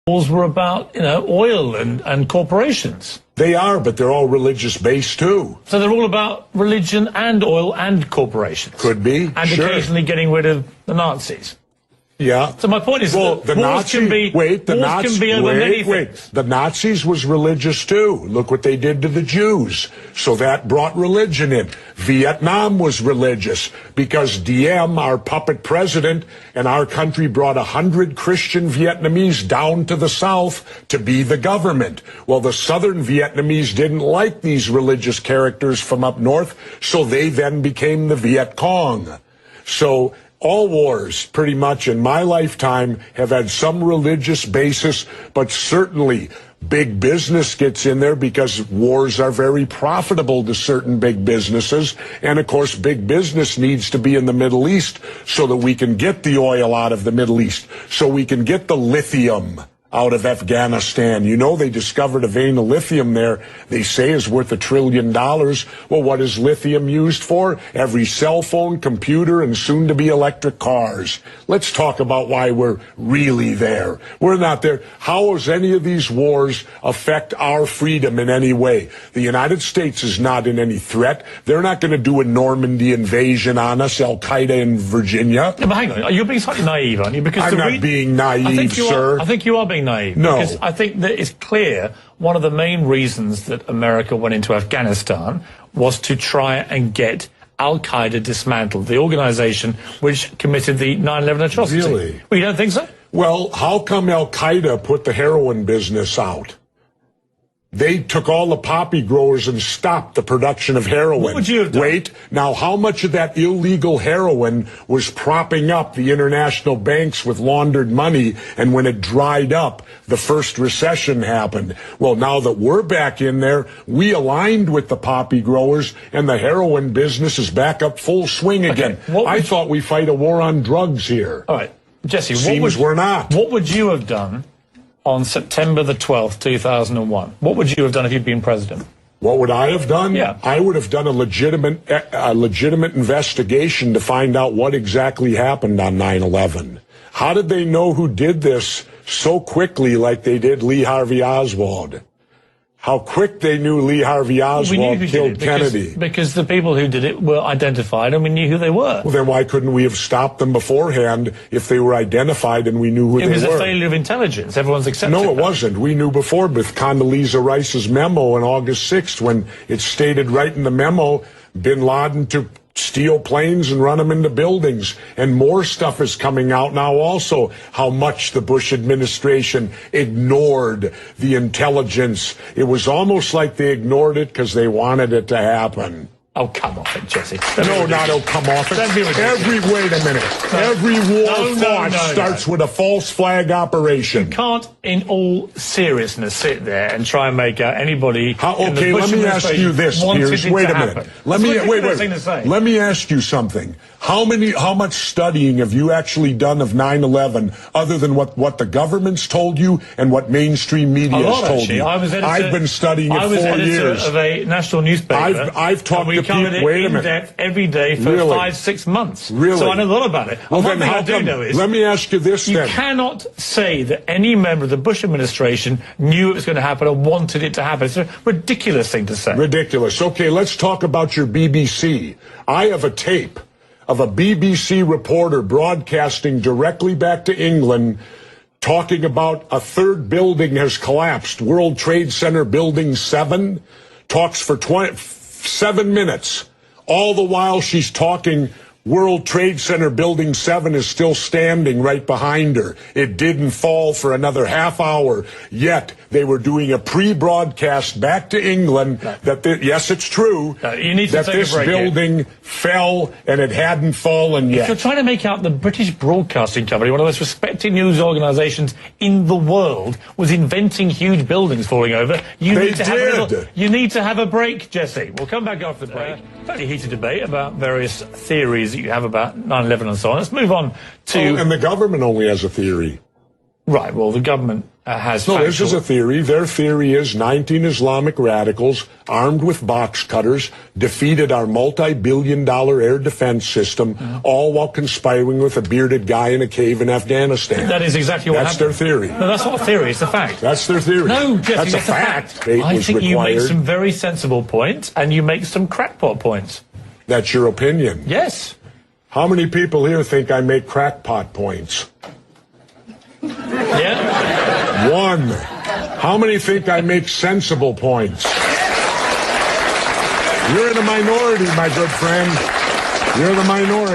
wars were about, oil and corporations. They are, but they're all religious-based, too. So they're all about religion and oil and corporations. Could be, and sure. Occasionally getting rid of the Nazis. Yeah. So my point is, well, the wars can be over many things. The Nazis was religious too. Look what they did to the Jews. So that brought religion in. Vietnam was religious because Diem, our puppet president, and our country brought 100 Christian Vietnamese down to the south to be the government. Well, the southern Vietnamese didn't like these religious characters from up north, so they then became the Viet Cong. So all wars, pretty much in my lifetime, have had some religious basis, but certainly big business gets in there because wars are very profitable to certain big businesses. And, of course, big business needs to be in the Middle East so that we can get the oil out of the Middle East, so we can get the lithium out of Afghanistan. They discovered a vein of lithium there they say is worth $1 trillion. Well, what is lithium used for? Every cell phone, computer, and soon-to-be electric cars. Let's talk about why we're really there. We're not there. How does any of these wars affect our freedom in any way? The United States is not in any threat. They're not going to do a Normandy invasion on us, Al-Qaeda in Virginia. No, but hang on. You're being slightly naive, aren't you? Because I'm not being naive, sir. I think you are being naive. No. Because I think that it's clear one of the main reasons that America went into Afghanistan was to try and get Al-Qaeda dismantled, the organization which committed the 9/11 atrocity. Really? Well, you don't think so? Well, how come Al-Qaeda put the heroin business out? They took all the poppy growers and stopped the production of heroin. What would you have done? Wait, now how much of that illegal heroin was propping up the international banks with laundered money, and when it dried up, the first recession happened? Well, now that we're back in there, we aligned with the poppy growers, and the heroin business is back up full swing again. I thought we fight a war on drugs here. All right, Jesse, we're not. What would you have done on September the 12th, 2001? What would you have done if you'd been president? What would I have done? Yeah. I would have done a legitimate investigation to find out what exactly happened on 9/11. How did they know who did this so quickly like they did Lee Harvey Oswald? How quick they knew Lee Harvey Oswald killed Kennedy. Because the people who did it were identified and we knew who they were. Well, then why couldn't we have stopped them beforehand if they were identified and we knew who they were? It was a failure of intelligence. Everyone's accepted No, it that. wasn't. We knew before with Condoleezza Rice's memo on August 6th when it stated right in the memo, bin Laden to steal planes and run them into buildings. And more stuff is coming out now also, how much the Bush administration ignored the intelligence. It was almost like they ignored it because they wanted it to happen. Oh, come off it, Jesse. No, not come off it. Wait a minute. Every war fought starts with a false flag operation. You can't, in all seriousness, sit there and try and make out anybody. Okay, let me ask you this, Piers. Wait a minute. Let me ask you something. How much studying have you actually done of 9/11 other than what the government's told you and what mainstream media has told you? I've been studying it 4 years. I was editor of a national newspaper. I've talked to people. Wait a minute. In depth every day for 5-6 months. Really? So I know a lot about it. Well, one thing I do know is, let me ask you this then. You cannot say that any member of the Bush administration knew it was going to happen or wanted it to happen. It's a ridiculous thing to say. Ridiculous. Okay, let's talk about your BBC. I have a tape of a BBC reporter broadcasting directly back to England talking about a third building has collapsed. World Trade Center Building 7 talks for 7 minutes. All the while she's talking, World Trade Center Building 7 is still standing right behind her. It didn't fall for another half hour. Yet they were doing a pre-broadcast back to England that, yes, it's true, you need to that this building fell and it hadn't fallen yet. If you're trying to make out the British Broadcasting Company, one of the most respected news organisations in the world, was inventing huge buildings falling over, you need to have a break, Jesse. We'll come back after the break. Fairly heated debate about various theories that you have about 9/11 and so on. Let's move on to... and the government only has a theory. Right, well, the government has No, factual... this is a theory. Their theory is 19 Islamic radicals armed with box cutters defeated our multi-billion-dollar air defense system, all while conspiring with a bearded guy in a cave in Afghanistan. That is exactly what happened. That's their theory. No, that's not a theory, it's a fact. That's their theory. No, Jesse, that's a it's fact. I think you make some very sensible points, and you make some crackpot points. That's your opinion? Yes. How many people here think I make crackpot points? Yeah? One. How many think I make sensible points? You're in a minority, my good friend. You're the minority.